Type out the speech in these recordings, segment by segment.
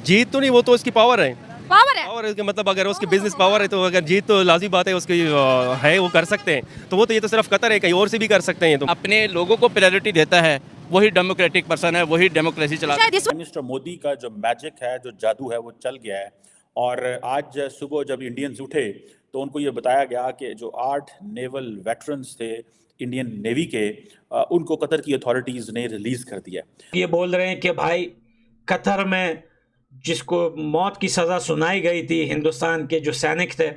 जीत तो नहीं, वो तो इसकी पावर है। पावर है। पावर है कि मतलब अगर उसकी बिजनेस पावर है तो अगर जीत तो लाजिम बात है उसकी है, वो कर सकते हैं। तो वो तो ये तो सिर्फ कतर है, कहीं और से भी कर सकते हैं। तो अपने लोगों को प्रायोरिटी देता है, वही डेमोक्रेटिक पर्सन है, वही डेमोक्रेसी चलाता है। शायद इस मिस्टर मोदी का जो मैजिक है, जो जादू है, वो चल गया है। और आज सुबह जब इंडियंस उठे तो उनको ये बताया गया कि जो 8 नेवल वेटरन्स थे इंडियन नेवी के, उनको कतर की अथॉरिटीज़ ने रिलीज़ कर दिया। ये बोल रहे हैं कि भाई कतर में जिसको मौत की सज़ा सुनाई गई थी, हिंदुस्तान के जो सैनिक थे,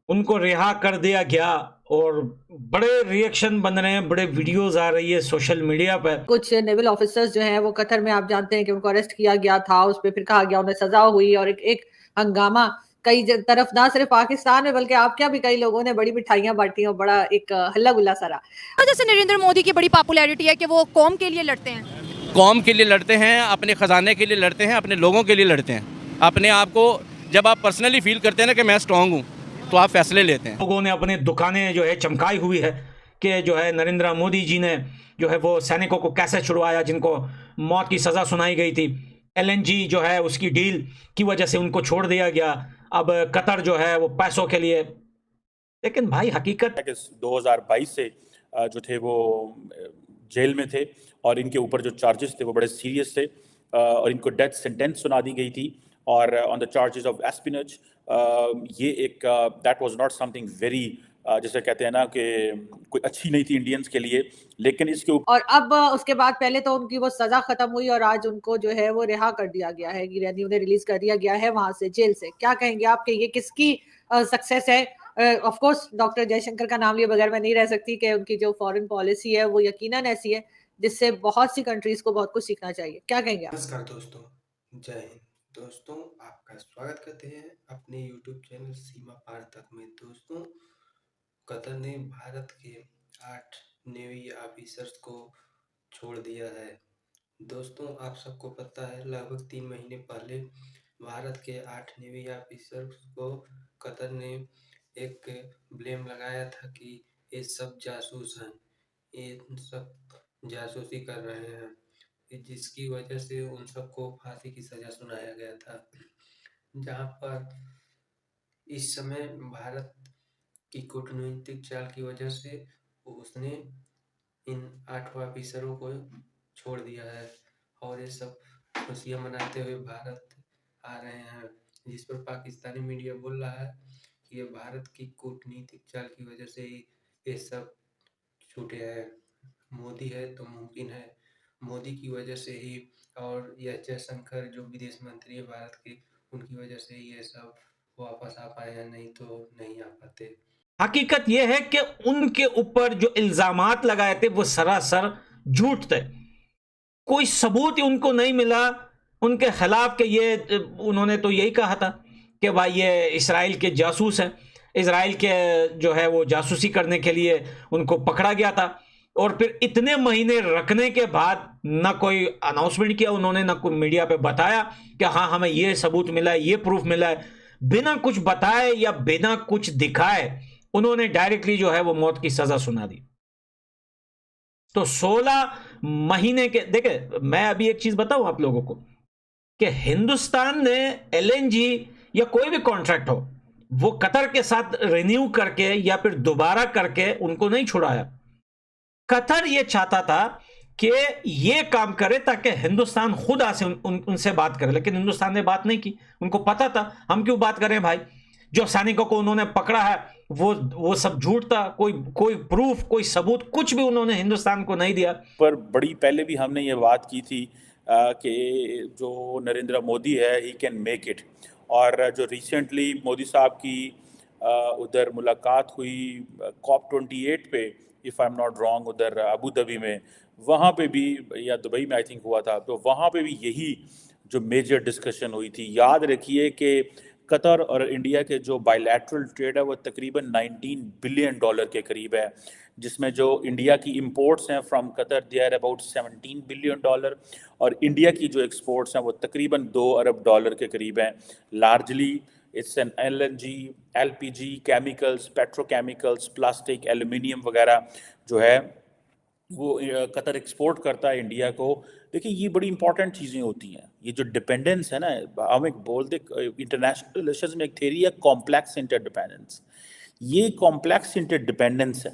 उनको रिहा कर दिया गया। और बड़े रिएक्शन बन रहे हैं, बड़े वीडियोस आ रही है सोशल मीडिया पर। कुछ नेवल ऑफिसर्स जो हैं वो कतर में, आप जानते हैं कि उनको अरेस्ट किया गया था, उस पर फिर कहा गया उन्हें सजा हुई, और एक हंगामा कई तरफ, ना सिर्फ पाकिस्तान में बल्कि आपके यहाँ भी कई लोगों ने बड़ी मिठाइयां बांटी और बड़ा एक हल्ला गुल्ला सा रहा। वजह से नरेंद्र मोदी की बड़ी पॉपुलैरिटी है कि वो कौम के लिए लड़ते हैं। कौम के लिए लड़ते हैं, अपने खजाने के लिए लड़ते हैं, अपने लोगों के लिए लड़ते हैं। अपने आप को जब आप पर्सनली फील करते हैं ना कि मैं स्ट्रांग हूँ, तो आप फैसले लेते हैं। लोगों ने अपने दुकानें जो है चमकाई हुई है कि जो है नरेंद्र मोदी जी ने जो है वो सैनिकों को कैसे छुड़वाया जिनको मौत की सज़ा सुनाई गई थी। LNG जो है उसकी डील की वजह से उनको छोड़ दिया गया। अब कतर जो है वो पैसों के लिए, लेकिन भाई हकीकत 2022 से जो थे वो जेल में थे और इनके ऊपर जो चार्जेस थे वो बड़े सीरियस थे, और इनको डेथ सेंटेंस सुना दी गई थी। और ऑन द चार्जेस ऑफ एस्पिनेज, ये एक that was not something very, जैसे कहते हैं ना कि कोई अच्छी नहीं थी इंडियंस के लिए, लेकिन इसके ऊपर। और अब उसके बाद पहले तो उनकी वो सजा खत्म हुई और आज उनको जो है वो रिहा कर दिया गया है, यानी उन्हें रिलीज कर दिया गया है वहां से, जेल से। क्या कहेंगे आप कि ये किसकी सक्सेस है? ऑफ कोर्स डॉक्टर जयशंकर का नाम लिए बगैर मैं नहीं रह सकती कि उनकी जो फॉरेन पॉलिसी है वो यकीनन ऐसी है जिससे बहुत सी कंट्रीज को बहुत कुछ सीखना चाहिए। क्या कहेंगे आप? नमस्कार दोस्तों, जय हिंद। दोस्तों, आपका स्वागत करते हैं अपने YouTube चैनल सीमा पार तक में। दोस्तों, कतर ने भारत के 8 नेवी ऑफिसर्स को छोड़ दिया है। दोस्तों, आप सबको पता है लगभग 3 महीने पहले भारत के 8 नेवी ऑफिसर्स को कतर ने एक ब्लेम लगाया था कि ये सब जासूस हैं, ये सब जासूसी कर रहे हैं, जिसकी वजह से उन सबको फांसी की सजा सुनाया गया था। जहां पर इस समय भारत की कूटनीतिक चाल की वजह से उसने इन 8 ऑफिसरों को छोड़ दिया है और ये सब खुशियां मनाते हुए भारत आ रहे हैं, जिस पर पाकिस्तानी मीडिया बोल रहा है कि ये भारत की कूटनीतिक चाल की वजह से ही ये सब छूटे हैं। मोदी है तो मुमकिन है, मोदी की वजह से ही, और यह जयशंकर जो विदेश मंत्री है भारत के, उनकी वजह से ही ये सब वापस आ पाए हैं, नहीं तो नहीं आ पाते। हकीकत यह है कि उनके ऊपर जो इल्जामात लगाए थे वो सरासर झूठ थे। कोई सबूत ही उनको नहीं मिला उनके खिलाफ कि ये, उन्होंने तो यही कहा था कि भाई ये इसराइल के जासूस हैं, इसराइल के जो है वो जासूसी करने के लिए उनको पकड़ा गया था। और फिर इतने महीने रखने के बाद ना कोई अनाउंसमेंट किया उन्होंने, ना कोई मीडिया पे बताया कि हाँ हमें ये सबूत मिला है, ये प्रूफ मिला है। बिना कुछ बताए या बिना कुछ दिखाए उन्होंने डायरेक्टली जो है वो मौत की सजा सुना दी। तो 16 महीने के, देखे मैं अभी एक चीज बताऊं आप लोगों को कि हिंदुस्तान ने LNG या कोई भी कॉन्ट्रैक्ट हो वो कतर के साथ रिन्यू करके या फिर दोबारा करके उनको नहीं छुड़ाया। कतर ये चाहता था कि ये काम करे ताकि हिंदुस्तान खुद आसे उनसे बात करे, लेकिन हिंदुस्तान ने बात नहीं की। उनको पता था हम क्यों बात करें भाई, जो सैनिकों को उन्होंने पकड़ा है वो सब झूठ था, कोई प्रूफ, कोई सबूत कुछ भी उन्होंने हिंदुस्तान को नहीं दिया। पर बड़ी पहले भी हमने ये बात की थी कि जो नरेंद्र मोदी है ही कैन मेक इट। और जो रिसेंटली मोदी साहब की उधर मुलाकात हुई COP28 पे, if I am not wrong, उधर अबू धाबी में, वहाँ पे भी, या दुबई में आई थिंक हुआ था, तो वहाँ पे भी यही जो मेजर डिस्कशन हुई थी। याद रखिए कि कतर और इंडिया के जो बायलैटरल ट्रेड है वो तकरीबन $19 बिलियन के करीब है, जिसमें जो इंडिया की इंपोर्ट्स हैं from Qatar they are about $17 billion, और इंडिया की जो एक्सपोर्ट्स हैं वो तकरीबन $2 अरब के करीब हैं। Largely it's an LNG, LPG, chemicals, petrochemicals, plastic, aluminium वगैरह जो है वो कतर एक्सपोर्ट करता है इंडिया को। देखिए ये बड़ी इंपॉर्टेंट चीज़ें होती हैं, ये जो डिपेंडेंस है ना, हम एक बोलते इंटरनेशनल रिलेशंस में एक थ्योरी है कॉम्प्लेक्स इंटरडिपेंडेंस। ये कॉम्प्लेक्स इंटरडिपेंडेंस है,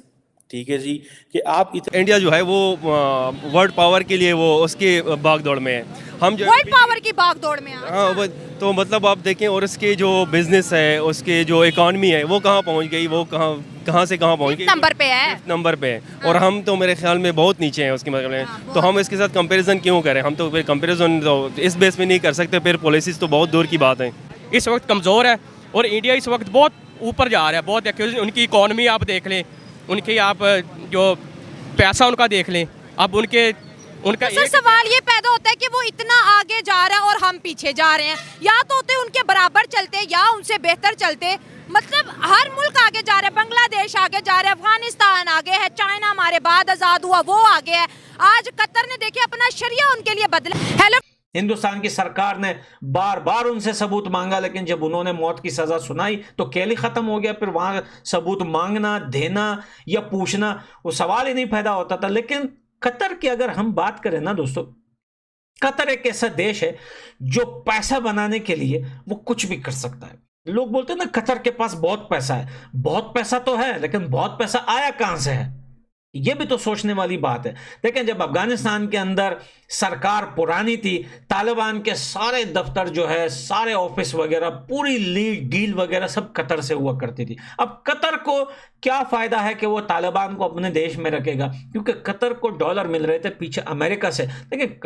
ठीक है जी, कि आप इंडिया जो है वो वर्ल्ड पावर के लिए वो उसकी भागदौड़ में है। हम जो वर्ल्ड पावर की भागदौड़ में है। हाँ तो मतलब आप देखें, और उसके जो बिजनेस है, उसके जो इकॉनमी है, वो कहाँ पहुँच गई, वो कहाँ से कहाँ पहुँच गई, नंबर पे है, नंबर पे है। और हम तो मेरे ख्याल में बहुत नीचे हैं उसके मतलब में। तो हम इसके साथ कंपैरिजन क्यों करें? हम तो फिर कंपैरिजन तो इस बेस पे नहीं कर सकते, फिर पॉलिसीज तो बहुत दूर की बात है। इस वक्त कमज़ोर है और इंडिया इस वक्त बहुत ऊपर जा रहा है, बहुत देखिए उनकी इकॉनमी आप देख लें, उनकी आप जो पैसा उनका देख लें, अब उनका तो सर सवाल ये पैदा होता है कि वो इतना आगे जा रहा है और हम पीछे जा रहे हैं। या तो होते उनके बराबर चलते या उनसे बेहतर चलते। मतलब हर मुल्क आगे जा रहा है, बांग्लादेश आगे जा रहा है, अफगानिस्तान आगे है, चाइना हमारे बाद आज़ाद हुआ वो आगे है, आज कतर ने देखिए अपना शरिया उनके लिए बदला। हेलो, हिंदुस्तान की सरकार ने बार बार उनसे सबूत मांगा, लेकिन जब उन्होंने मौत की सजा सुनाई तो खेल ही खत्म हो गया। फिर वहां सबूत मांगना, देना या पूछना, वो सवाल ही नहीं पैदा होता था। लेकिन कतर की अगर हम बात करें ना दोस्तों, कतर एक ऐसा देश है जो पैसा बनाने के लिए वो कुछ भी कर सकता है। लोग बोलते हैं ना कतर के पास बहुत पैसा है, बहुत पैसा तो है, लेकिन बहुत पैसा आया कहां से है, यह भी तो सोचने वाली बात है। देखें, जब अफगानिस्तान के अंदर सरकार पुरानी थी, तालिबान के सारे दफ्तर जो है, सारे ऑफिस वगैरह, पूरी लीड डील वगैरह सब कतर से हुआ करती थी। अब कतर को क्या फायदा है कि वो तालिबान को अपने देश में रखेगा, क्योंकि कतर को डॉलर मिल रहे थे पीछे अमेरिका से। लेकिन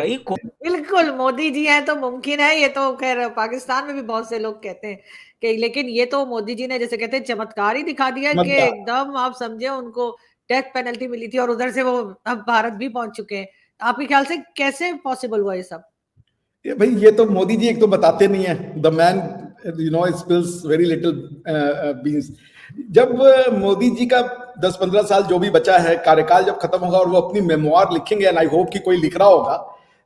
बिल्कुल मोदी जी हैं तो मुमकिन है, ये तो खैर पाकिस्तान में भी बहुत से लोग कहते हैं कि, लेकिन ये तो मोदी जी ने जैसे कहते हैं चमत्कार ही दिखा दिया कि एकदम आप समझे उनको डेथ पेनल्टी मिली थी और उधर से वो अब भारत भी पहुंच चुके हैं। आपके ख्याल से कैसे पॉसिबल हुआ ये सब? ये भाई, ये तो मोदी जी एक तो बताते नहीं है, the man spills very little beans. जब मोदी जी का 10-15 साल जो भी बचा है कार्यकाल, जब खत्म होगा और वो अपनी मेमोआर लिखेंगे, एंड आई होप कि कोई लिख रहा होगा,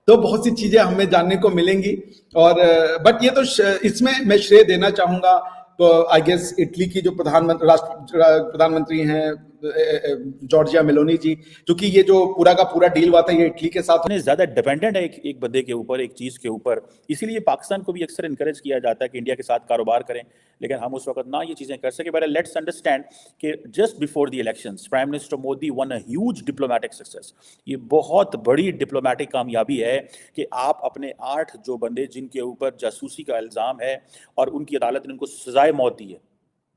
तो बहुत सी चीजें हमें जानने को मिलेंगी। और बट ये तो इसमें मैं श्रेय देना चाहूंगा तो आई गेस इटली की जो प्रधानमंत्री हैं जॉर्जिया मेलोनी जी, क्योंकि ये जो पूरा का पूरा डील हुआ था ये इटली के साथ, ज्यादा डिपेंडेंट है एक बंदे के ऊपर, एक चीज के ऊपर। इसीलिए पाकिस्तान को भी अक्सर इनकरेज किया जाता है कि इंडिया के साथ कारोबार करें, लेकिन हम उस वक्त ना ये चीजें कर सके। बट लेट्स अंडरस्टैंड कि just before the elections prime minister Modi one a huge diplomatic success. ये बहुत बड़ी डिप्लोमेटिक कामयाबी है कि आप अपने 8 जो बंदे जिनके ऊपर जासूसी का इल्जाम है और उनकी अदालत ने उनको सजाए मौत दी है,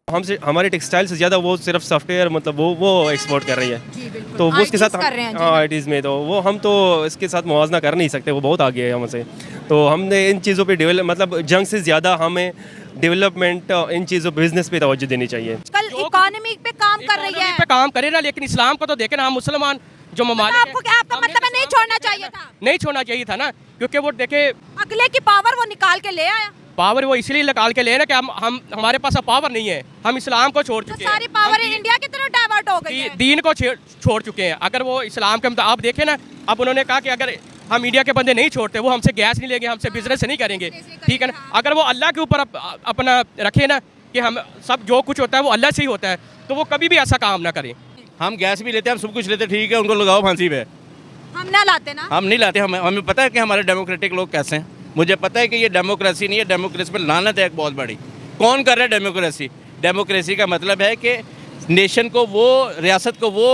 हमसे हमारे टेक्सटाइल से ज़्यादा वो सिर्फ सॉफ्टवेयर मतलब वो एक्सपोर्ट कर रही है, तो वो उसके साथ आईटीज़ में तो वो हम तो इसके साथ मुआवजा कर नहीं सकते, वो बहुत आगे है हमसे। तो हमने इन चीज़ों पे डेवलप मतलब जंग से ज़्यादा हमें डेवलपमेंट इन चीज़ों बिजनेस पे तवज्जो देनी चाहिए। कल इकोनॉमी पे काम कर रही है, पे काम करे ना, लेकिन इस्लाम को तो देखे ना, हम मुसलमान जो ममालिक हैं, आपको क्या आपका मतलब है नहीं छोड़ना चाहिए था? नहीं छोड़ना चाहिए था ना, क्योंकि वो देखे अगले की पावर वो निकाल के ले आया। पावर वो इसलिए निकाल के ले ना कि हम हमारे पास अब पावर नहीं है, हम इस्लाम को छोड़ चुके हैं, सारी पावर इंडिया की तरफ डाइवर्ट हो गई है, दीन को छोड़ चुके हैं। अगर वो इस्लाम के आप देखें ना, अब उन्होंने कहा कि अगर हम इंडिया के बंदे नहीं छोड़ते, वो हमसे गैस नहीं लेंगे, हमसे बिजनेस नहीं करेंगे, ठीक है ना। अगर वो अल्लाह के ऊपर अपना रखे ना कि हम सब जो कुछ होता है वो अल्लाह से ही होता है, तो वो कभी भी ऐसा काम ना करें। हम गैस भी लेते हैं, हम सब कुछ लेते हैं, ठीक है, उनको लगाओ फांसी पे। हम ना लाते ना, हम नहीं लाते, हमें पता है कि हमारे डेमोक्रेटिक लोग कैसे हैं। मुझे पता है कि ये डेमोक्रेसी नहीं है, डेमोक्रेसी पर लानत है एक बहुत बड़ी। कौन कर रहा है डेमोक्रेसी? डेमोक्रेसी का मतलब है कि नेशन को वो, रियासत को वो,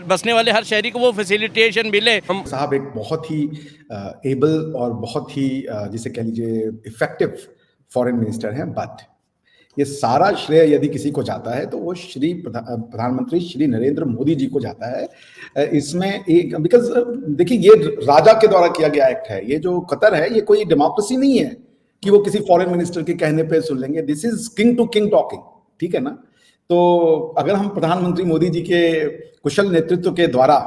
बसने वाले हर शहरी को वो फैसिलिटेशन मिले। हम साहब एक बहुत ही एबल और बहुत ही जिसे कह लीजिए इफेक्टिव फॉरेन मिनिस्टर हैं, बट ये सारा श्रेय यदि किसी को जाता है तो वो श्री प्रधानमंत्री श्री नरेंद्र मोदी जी को जाता है। इसमें एक बिकॉज देखिए ये राजा के द्वारा किया गया एक्ट है, ये जो कतर है ये कोई डेमोक्रेसी नहीं है कि वो किसी फॉरेन मिनिस्टर के कहने पे सुन लेंगे। This is king to king talking, ठीक है ना। तो अगर हम प्रधानमंत्री मोदी जी के कुशल नेतृत्व के द्वारा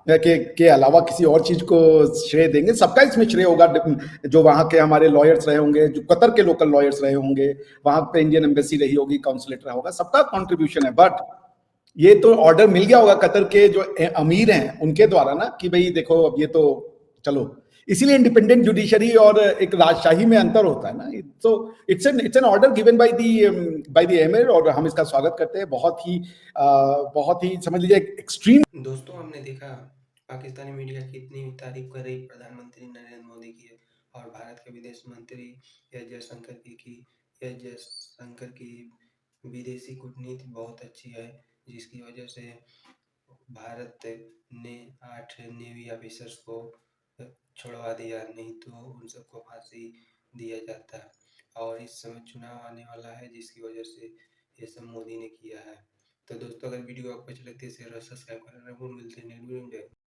के अलावा किसी और चीज को श्रेय देंगे, सबका इसमें श्रेय होगा। जो वहाँ के हमारे लॉयर्स रहे होंगे, जो कतर के लोकल लॉयर्स रहे होंगे, वहाँ पे इंडियन एम्बेसी रही होगी, काउंसलेट रहा होगा, सबका कंट्रीब्यूशन है। बट ये तो ऑर्डर मिल गया होगा कतर के जो अमीर हैं उनके द्वारा ना कि भाई देखो अब ये तो चलो, इसीलिए इंडिपेंडेंट जुडिशरी और एक राजशाही में अंतर होता है ना। तो it's an order given by the emir और हम इसका स्वागत करते हैं। बहुत ही समझ लीजिए एक्सट्रीम। दोस्तों हमने देखा पाकिस्तानी मीडिया की इतनी तारीफ कर रही प्रधानमंत्री नरेंद्र मोदी की और भारत के विदेश मंत्री एस जयशंकर की विदेशी कूटनीति बहुत अच्छी है, जिसकी वजह से भारत ने 8 नेवी ऑफिसर्स को छुड़वा दिया, नहीं तो उन सबको फांसी दिया जाता। और इस समय चुनाव आने वाला है, जिसकी वजह से ये सब मोदी ने किया है। तो दोस्तों, अगर वीडियो आपको अच्छी लगती है शेयर और सब्सक्राइब करना ना भूलें। मिलते हैं नेक्स्ट वीडियो में।